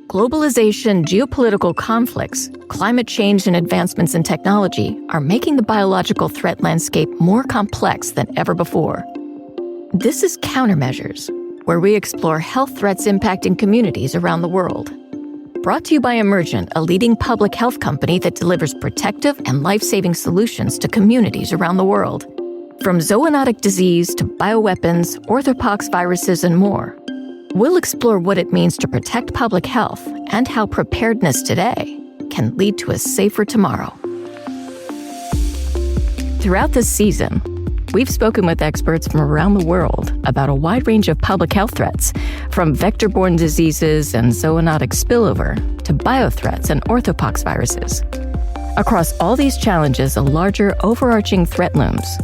Globalization, geopolitical conflicts, climate change, and advancements in technology are making the biological threat landscape more complex than ever before. This is Countermeasures, where we explore health threats impacting communities around the world. Brought to you by Emergent, a leading public health company that delivers protective and life-saving solutions to communities around the world. From zoonotic disease to bioweapons, orthopox viruses, and more. We'll explore what it means to protect public health and how preparedness today can lead to a safer tomorrow. Throughout this season, we've spoken with experts from around the world about a wide range of public health threats, from vector-borne diseases and zoonotic spillover to biothreats and orthopox viruses. Across all these challenges, a larger, overarching threat looms,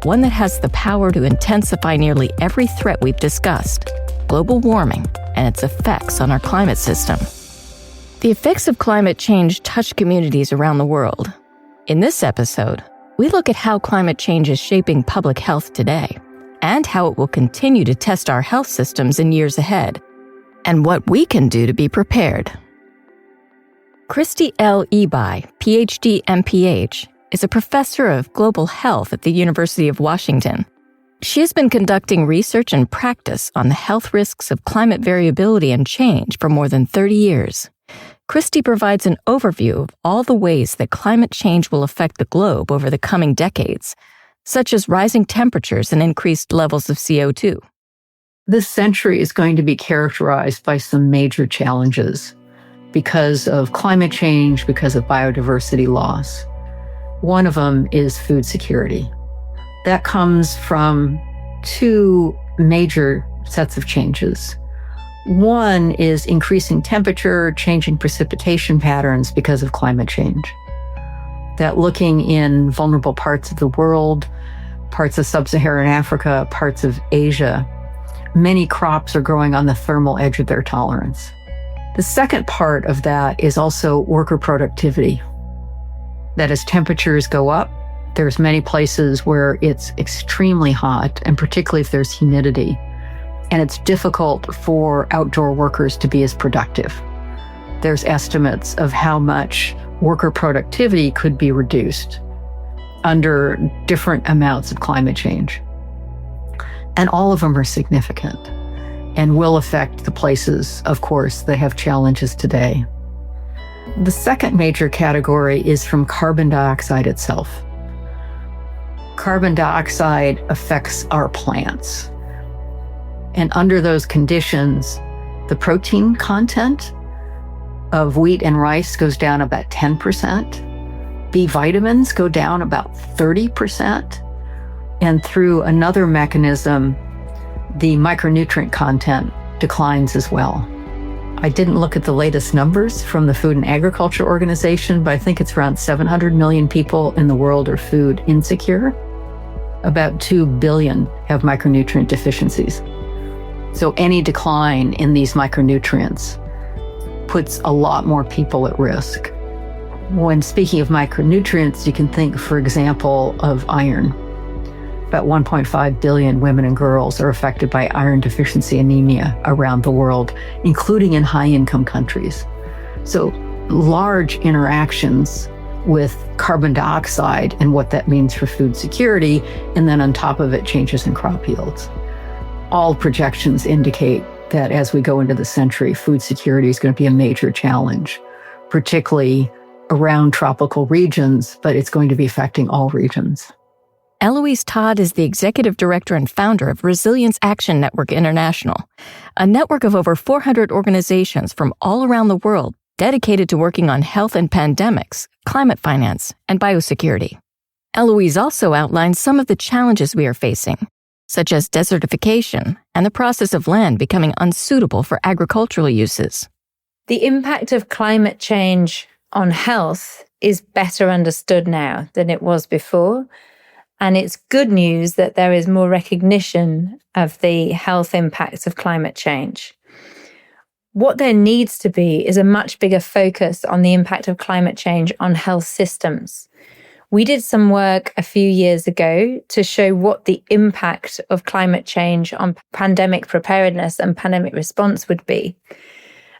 one that has the power to intensify nearly every threat we've discussed: global warming and its effects on our climate system. The effects of climate change touch communities around the world. In this episode, we look at how climate change is shaping public health today, and how it will continue to test our health systems in years ahead, and what we can do to be prepared. Christy L. Ebi, PhD, MPH, is a professor of global health at the University of Washington. She has been conducting research and practice on the health risks of climate variability and change for more than 30 years. Christy provides an overview of all the ways that climate change will affect the globe over the coming decades, such as rising temperatures and increased levels of CO2. This century is going to be characterized by some major challenges because of climate change, because of biodiversity loss. One of them is food security. That comes from two major sets of changes. One is increasing temperature, changing precipitation patterns because of climate change. That looking in vulnerable parts of the world, parts of sub-Saharan Africa, parts of Asia, many crops are growing on the thermal edge of their tolerance. The second part of that is also worker productivity. That as temperatures go up, there's many places where it's extremely hot, and particularly if there's humidity, and it's difficult for outdoor workers to be as productive. There's estimates of how much worker productivity could be reduced under different amounts of climate change. And all of them are significant and will affect the places, of course, that have challenges today. The second major category is from carbon dioxide itself. Carbon dioxide affects our plants. And under those conditions, the protein content of wheat and rice goes down about 10%. B vitamins go down about 30%. And through another mechanism, the micronutrient content declines as well. I didn't look at the latest numbers from the Food and Agriculture Organization, but I think it's around 700 million people in the world are food insecure. About 2 billion have micronutrient deficiencies. So any decline in these micronutrients puts a lot more people at risk. When speaking of micronutrients, you can think, for example, of iron. About 1.5 billion women and girls are affected by iron deficiency anemia around the world, including in high-income countries. So large interactions with carbon dioxide and what that means for food security, and then on top of it, changes in crop yields. All projections indicate that as we go into the century, food security is going to be a major challenge, particularly around tropical regions, but it's going to be affecting all regions. Eloise Todd is the executive director and founder of Resilience Action Network International, a network of over 400 organizations from all around the world dedicated to working on health and pandemics, climate finance, and biosecurity. Eloise also outlines some of the challenges we are facing, such as desertification and the process of land becoming unsuitable for agricultural uses. The impact of climate change on health is better understood now than it was before. And it's good news that there is more recognition of the health impacts of climate change. What there needs to be is a much bigger focus on the impact of climate change on health systems. We did some work a few years ago to show what the impact of climate change on pandemic preparedness and pandemic response would be.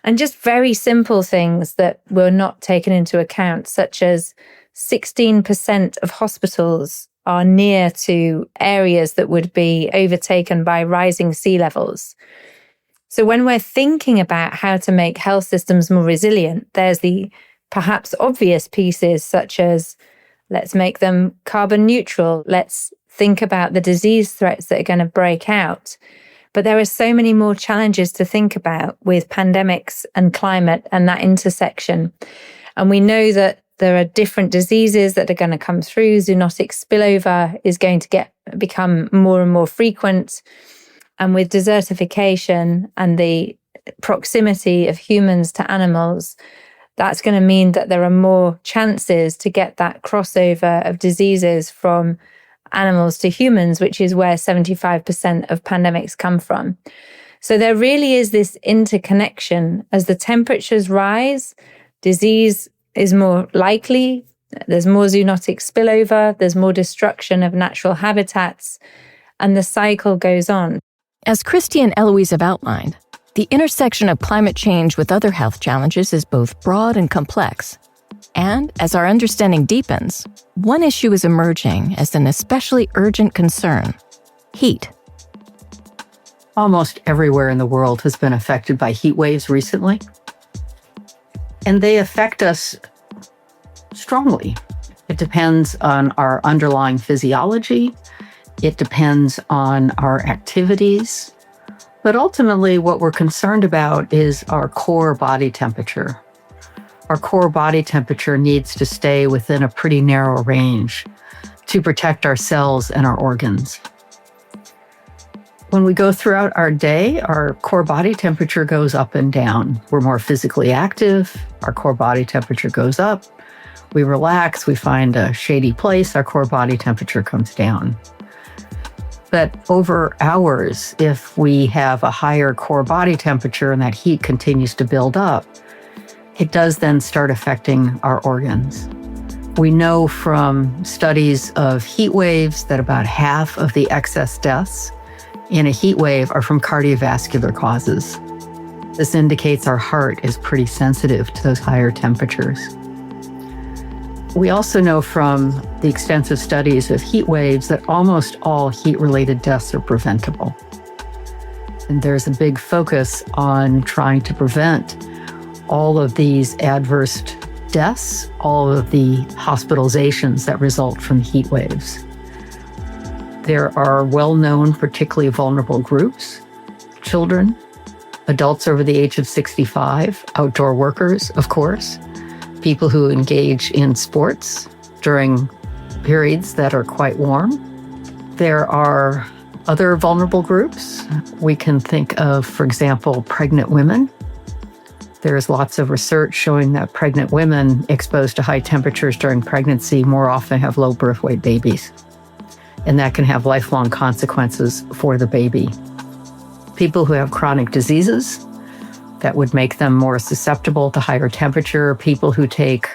And just very simple things that were not taken into account, such as 16% of hospitals are near to areas that would be overtaken by rising sea levels. So when we're thinking about how to make health systems more resilient, there's the perhaps obvious pieces such as let's make them carbon neutral. Let's think about the disease threats that are going to break out. But there are so many more challenges to think about with pandemics and climate and that intersection. And we know that there are different diseases that are going to come through. Zoonotic spillover is going to become more and more frequent. And with desertification and the proximity of humans to animals, that's going to mean that there are more chances to get that crossover of diseases from animals to humans, which is where 75% of pandemics come from. So there really is this interconnection. As the temperatures rise, disease is more likely. There's more zoonotic spillover. There's more destruction of natural habitats. And the cycle goes on. As Christy and Eloise have outlined, the intersection of climate change with other health challenges is both broad and complex. And as our understanding deepens, one issue is emerging as an especially urgent concern: heat. Almost everywhere in the world has been affected by heat waves recently. And they affect us strongly. It depends on our underlying physiology. It depends on our activities. But ultimately, what we're concerned about is our core body temperature. Our core body temperature needs to stay within a pretty narrow range to protect our cells and our organs. When we go throughout our day, our core body temperature goes up and down. We're more physically active, our core body temperature goes up. We relax, we find a shady place, our core body temperature comes down. But over hours, if we have a higher core body temperature and that heat continues to build up, it does then start affecting our organs. We know from studies of heat waves that about half of the excess deaths in a heat wave are from cardiovascular causes. This indicates our heart is pretty sensitive to those higher temperatures. We also know from the extensive studies of heat waves that almost all heat-related deaths are preventable. And there's a big focus on trying to prevent all of these adverse deaths, all of the hospitalizations that result from heat waves. There are well-known, particularly vulnerable groups: children, adults over the age of 65, outdoor workers, of course, people who engage in sports during periods that are quite warm. There are other vulnerable groups. We can think of, for example, pregnant women. There's lots of research showing that pregnant women exposed to high temperatures during pregnancy more often have low birth weight babies. And that can have lifelong consequences for the baby. People who have chronic diseases that would make them more susceptible to higher temperature, people who take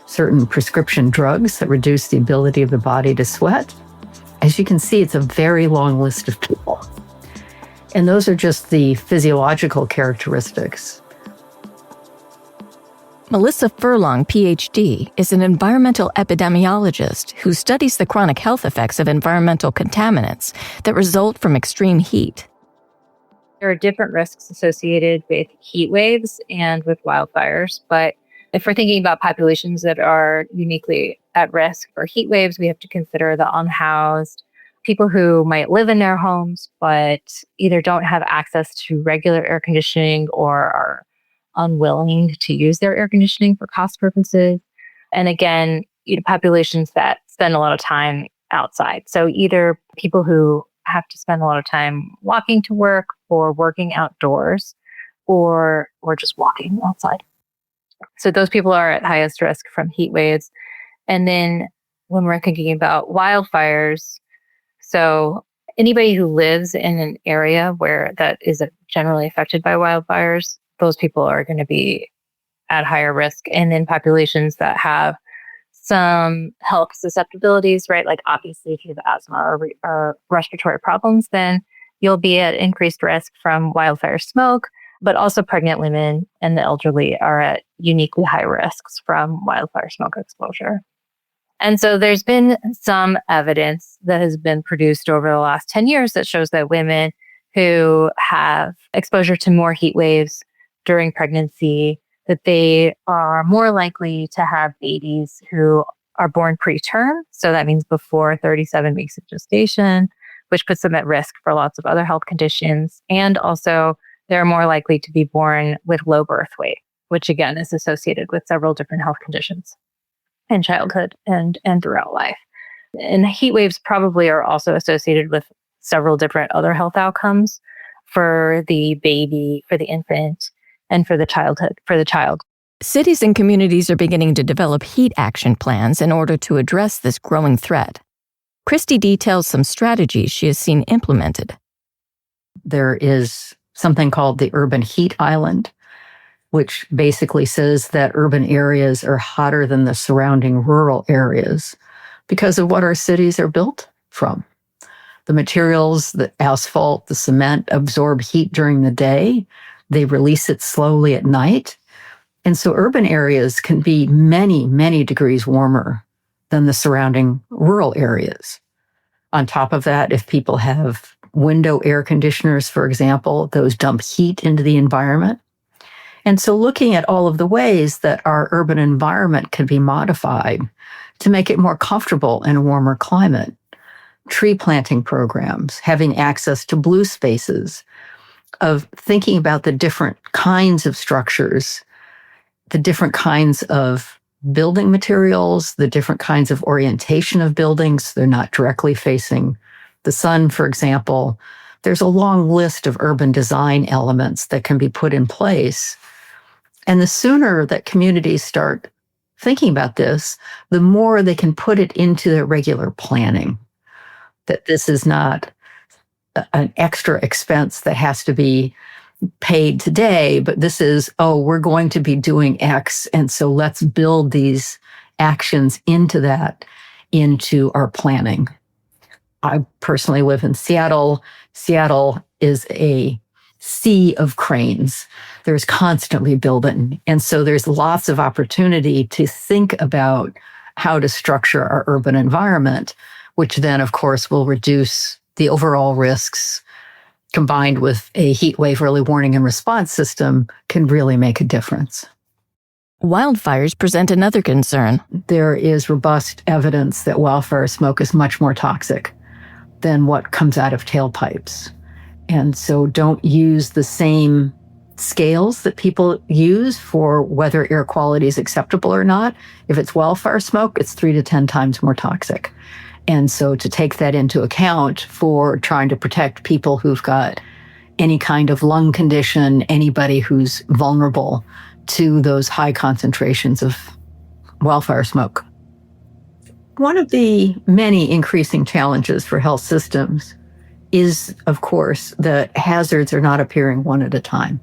certain prescription drugs that reduce the ability of the body to sweat. As you can see, it's a very long list of people. And those are just the physiological characteristics. Melissa Furlong, PhD, is an environmental epidemiologist who studies the chronic health effects of environmental contaminants that result from extreme heat. There are different risks associated with heat waves and with wildfires. But if we're thinking about populations that are uniquely at risk for heat waves, we have to consider the unhoused, people who might live in their homes, but either don't have access to regular air conditioning or are unwilling to use their air conditioning for cost purposes. And again, populations that spend a lot of time outside. So either people who have to spend a lot of time walking to work or working outdoors or just walking outside. So those people are at highest risk from heat waves. And then when we're thinking about wildfires, so anybody who lives in an area where that is generally affected by wildfires, those people are going to be at higher risk. And then populations that have some health susceptibilities, right? Like obviously if you have asthma or respiratory problems, then you'll be at increased risk from wildfire smoke. But also pregnant women and the elderly are at uniquely high risks from wildfire smoke exposure. And so there's been some evidence that has been produced over the last 10 years that shows that women who have exposure to more heat waves during pregnancy, that they are more likely to have babies who are born preterm. So that means before 37 weeks of gestation, which puts them at risk for lots of other health conditions. And also, they're more likely to be born with low birth weight, which again is associated with several different health conditions in childhood and throughout life. And heat waves probably are also associated with several different other health outcomes for the baby, for the infant, and for the child. Cities and communities are beginning to develop heat action plans in order to address this growing threat. Christy details some strategies she has seen implemented. There is something called the urban heat island, which basically says that urban areas are hotter than the surrounding rural areas because of what our cities are built from. The materials, the asphalt, the cement absorb heat during the day. They release it slowly at night. And so urban areas can be many, many degrees warmer than the surrounding rural areas. On top of that, if people have window air conditioners, for example, those dump heat into the environment. And so looking at all of the ways that our urban environment can be modified to make it more comfortable in a warmer climate. Tree planting programs, having access to blue spaces, of thinking about the different kinds of structures, the different kinds of building materials, the different kinds of orientation of buildings. They're not directly facing the sun, for example. There's a long list of urban design elements that can be put in place. And the sooner that communities start thinking about this, the more they can put it into their regular planning. That this is not an extra expense that has to be paid today, but this is, we're going to be doing X, and so let's build these actions into our planning. I personally live in Seattle. Seattle is a sea of cranes. There's constantly building, and so there's lots of opportunity to think about how to structure our urban environment, which then, of course, will reduce the overall risks. Combined with a heat wave early warning and response system can really make a difference. Wildfires present another concern. There is robust evidence that wildfire smoke is much more toxic than what comes out of tailpipes. And so don't use the same scales that people use for whether air quality is acceptable or not. If it's wildfire smoke, it's 3 to 10 times more toxic. And so to take that into account for trying to protect people who've got any kind of lung condition, anybody who's vulnerable to those high concentrations of wildfire smoke. One of the many increasing challenges for health systems is, of course, that hazards are not appearing one at a time.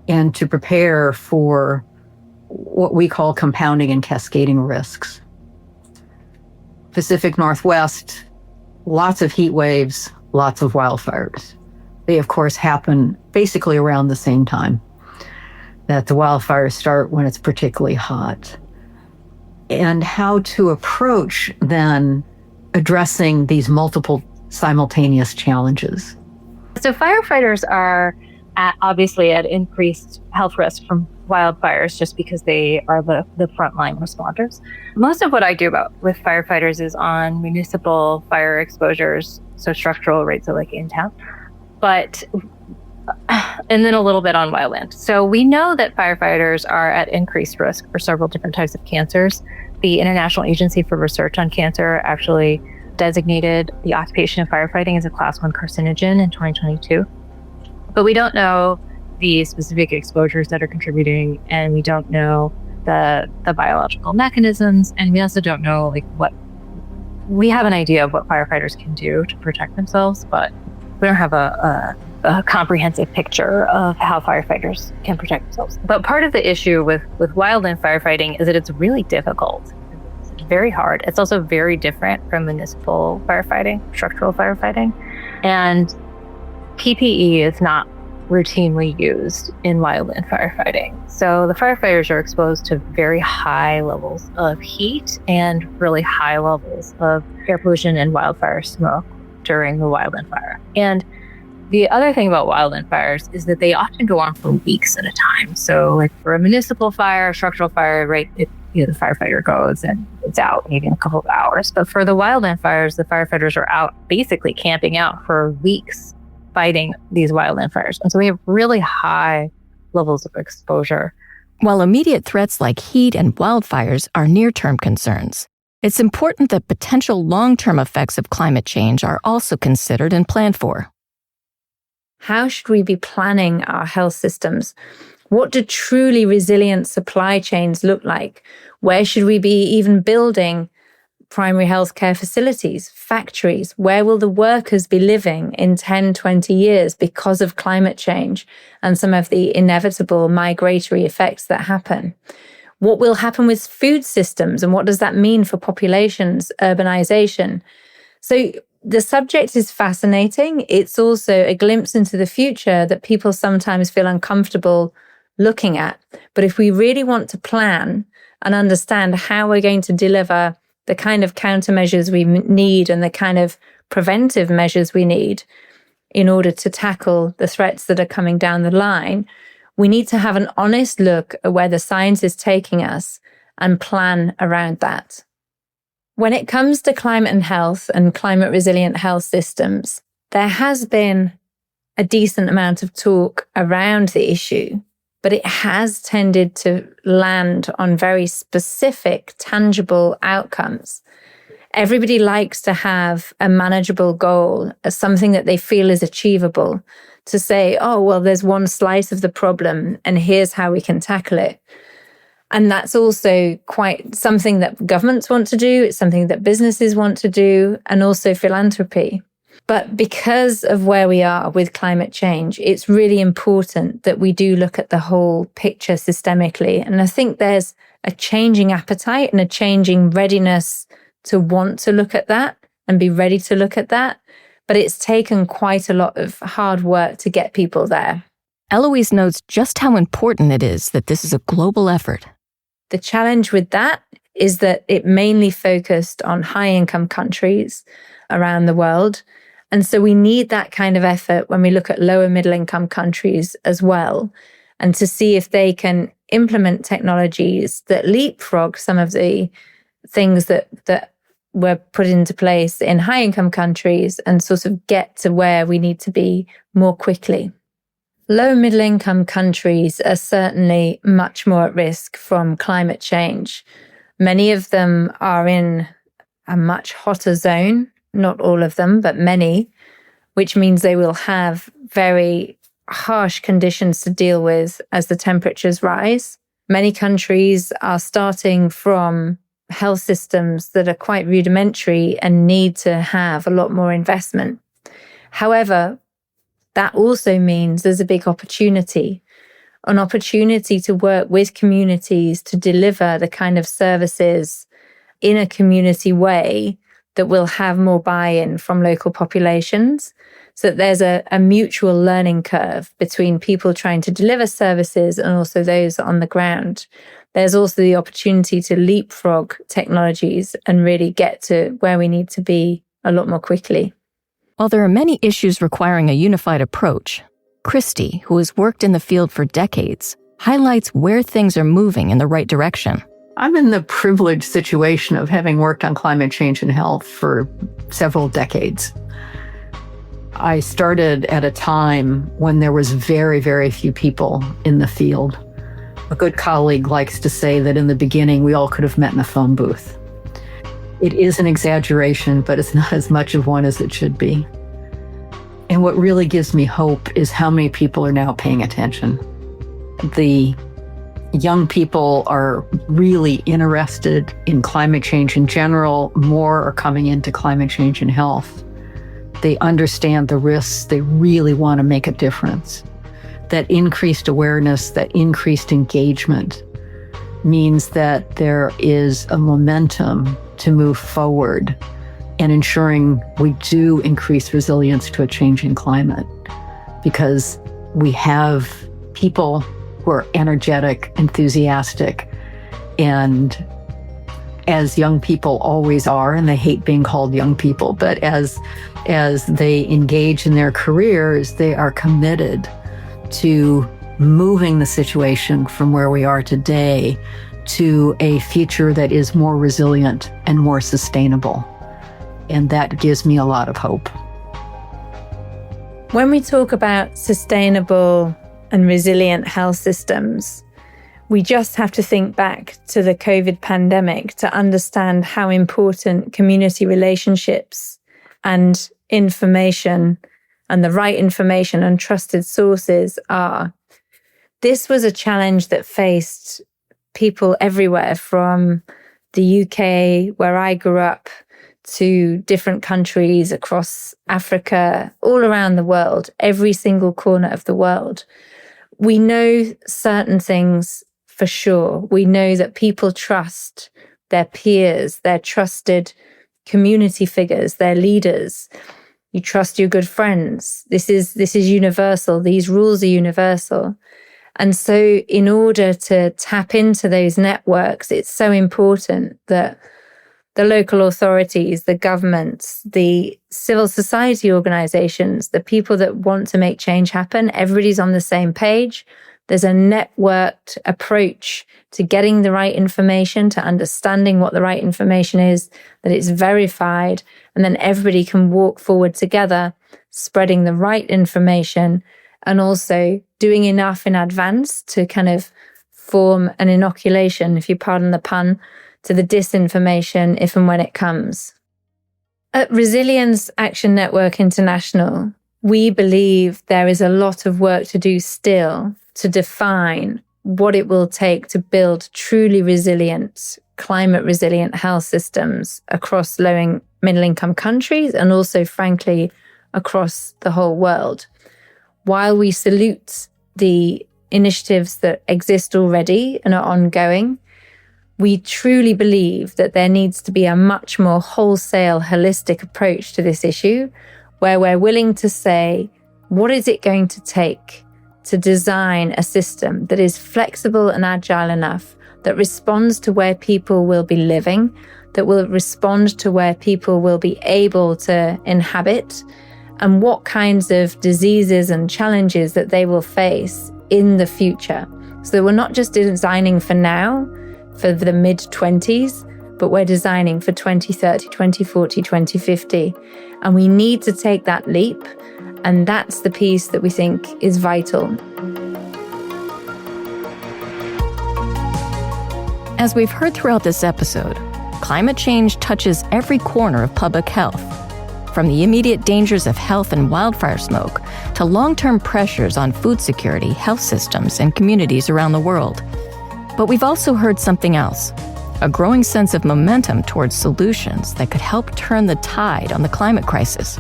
And to prepare for what we call compounding and cascading risks. Pacific Northwest, lots of heat waves, lots of wildfires. They, of course, happen basically around the same time that the wildfires start when it's particularly hot. And how to approach then addressing these multiple simultaneous challenges. So firefighters are obviously at increased health risk from wildfires just because they are the frontline responders. Most of what I do with firefighters is on municipal fire exposures, so structural, right, so like in town, and then a little bit on wildland. So we know that firefighters are at increased risk for several different types of cancers. The International Agency for Research on Cancer actually designated the occupation of firefighting as a class 1 carcinogen in 2022. But we don't know the specific exposures that are contributing, and we don't know the biological mechanisms, and we also don't know we have an idea of what firefighters can do to protect themselves, but we don't have a comprehensive picture of how firefighters can protect themselves. But part of the issue with wildland firefighting is that it's really difficult. It's very hard. It's also very different from municipal firefighting, structural firefighting, and PPE is not routinely used in wildland firefighting. So the firefighters are exposed to very high levels of heat and really high levels of air pollution and wildfire smoke during the wildland fire. And the other thing about wildland fires is that they often go on for weeks at a time. So like for a municipal fire, structural fire, right, the firefighter goes and it's out maybe in a couple of hours. But for the wildland fires, the firefighters are out basically camping out for weeks fighting these wildland fires. And so we have really high levels of exposure. While immediate threats like heat and wildfires are near-term concerns, it's important that potential long-term effects of climate change are also considered and planned for. How should we be planning our health systems? What do truly resilient supply chains look like? Where should we be even building primary healthcare facilities, factories? Where will the workers be living in 10, 20 years because of climate change and some of the inevitable migratory effects that happen? What will happen with food systems and what does that mean for populations, urbanization? So the subject is fascinating. It's also a glimpse into the future that people sometimes feel uncomfortable looking at. But if we really want to plan and understand how we're going to deliver the kind of countermeasures we need and the kind of preventive measures we need in order to tackle the threats that are coming down the line, we need to have an honest look at where the science is taking us and plan around that. When it comes to climate and health and climate resilient health systems, there has been a decent amount of talk around the issue, but it has tended to land on very specific, tangible outcomes. Everybody likes to have a manageable goal as something that they feel is achievable, to say, oh, well, there's one slice of the problem and here's how we can tackle it. And that's also quite something that governments want to do. It's something that businesses want to do, and also philanthropy. But because of where we are with climate change, it's really important that we do look at the whole picture systemically. And I think there's a changing appetite and a changing readiness to want to look at that and be ready to look at that. But it's taken quite a lot of hard work to get people there. Eloise notes just how important it is that this is a global effort. The challenge with that is that it mainly focused on high-income countries around the world. And so we need that kind of effort when we look at lower middle-income countries as well, and to see if they can implement technologies that leapfrog some of the things that were put into place in high-income countries and sort of get to where we need to be more quickly. Low middle-income countries are certainly much more at risk from climate change. Many of them are in a much hotter zone, not all of them, but many, which means they will have very harsh conditions to deal with as the temperatures rise. Many countries are starting from health systems that are quite rudimentary and need to have a lot more investment. However, that also means there's a big opportunity, an opportunity to work with communities to deliver the kind of services in a community way that will have more buy-in from local populations, so that there's a mutual learning curve between people trying to deliver services and also those on the ground. There's also the opportunity to leapfrog technologies and really get to where we need to be a lot more quickly. While there are many issues requiring a unified approach, Christy, who has worked in the field for decades, highlights where things are moving in the right direction. I'm in the privileged situation of having worked on climate change and health for several decades. I started at a time when there was very, very few people in the field. A good colleague likes to say that in the beginning, we all could have met in a phone booth. It is an exaggeration, but it's not as much of one as it should be. And what really gives me hope is how many people are now paying attention. The young people are really interested in climate change in general. More are coming into climate change and health. They understand the risks. They really want to make a difference. That increased awareness, that increased engagement means that there is a momentum to move forward and ensuring we do increase resilience to a changing climate. Because We have people who are energetic, enthusiastic, and as young people always are, and they hate being called young people, but as they engage in their careers, they are committed to moving the situation from where we are today to a future that is more resilient and more sustainable. And that gives me a lot of hope. When we talk about sustainable and resilient health systems, we just have to think back to the COVID pandemic to understand how important community relationships and information and the right information and trusted sources are. This was a challenge that faced people everywhere, from the UK, where I grew up, to different countries across Africa, all around the world, every single corner of the world. We know certain things for sure. We know that people trust their peers, their trusted community figures, their leaders. You trust your good friends. This is universal. These rules are universal. And so in order to tap into those networks, it's so important that the local authorities, the governments, the civil society organizations, the people that want to make change happen, everybody's on the same page. There's a networked approach to getting the right information, to understanding what the right information is, that it's verified, and then everybody can walk forward together, spreading the right information and also doing enough in advance to kind of form an inoculation, if you pardon the pun, to the disinformation if and when it comes. At Resilience Action Network International, we believe there is a lot of work to do still to define what it will take to build truly resilient, climate-resilient health systems across low and middle-income countries and also, frankly, across the whole world. While we salute the initiatives that exist already and are ongoing, we truly believe that there needs to be a much more wholesale, holistic approach to this issue, where we're willing to say, what is it going to take to design a system that is flexible and agile enough, that responds to where people will be living, that will respond to where people will be able to inhabit, and what kinds of diseases and challenges that they will face in the future. So we're not just designing for now, for the mid-20s, but we're designing for 2030, 2040, 2050. And we need to take that leap. And that's the piece that we think is vital. As we've heard throughout this episode, climate change touches every corner of public health, from the immediate dangers of health and wildfire smoke to long-term pressures on food security, health systems, and communities around the world. But we've also heard something else, a growing sense of momentum towards solutions that could help turn the tide on the climate crisis.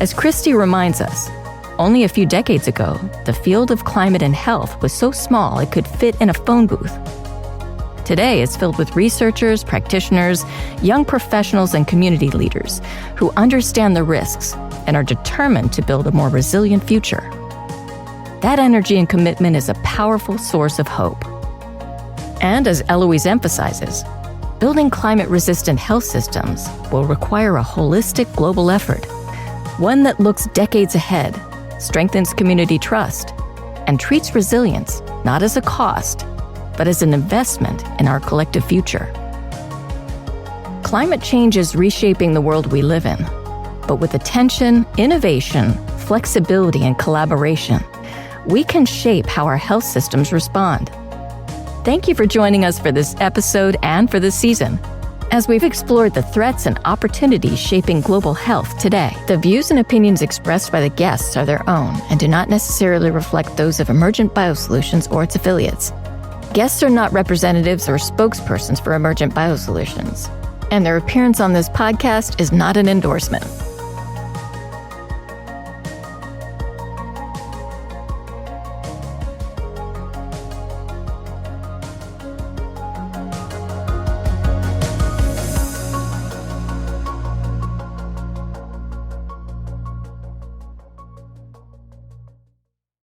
As Christy reminds us, only a few decades ago, the field of climate and health was so small it could fit in a phone booth. Today, it's filled with researchers, practitioners, young professionals, and community leaders who understand the risks and are determined to build a more resilient future. That energy and commitment is a powerful source of hope. And as Eloise emphasizes, building climate-resistant health systems will require a holistic global effort, one that looks decades ahead, strengthens community trust, and treats resilience not as a cost, but as an investment in our collective future. Climate change is reshaping the world we live in, but with attention, innovation, flexibility, and collaboration, we can shape how our health systems respond. Thank you for joining us for this episode and for this season. As we've explored the threats and opportunities shaping global health today, the views and opinions expressed by the guests are their own and do not necessarily reflect those of Emergent Biosolutions or its affiliates. Guests are not representatives or spokespersons for Emergent Biosolutions, and their appearance on this podcast is not an endorsement.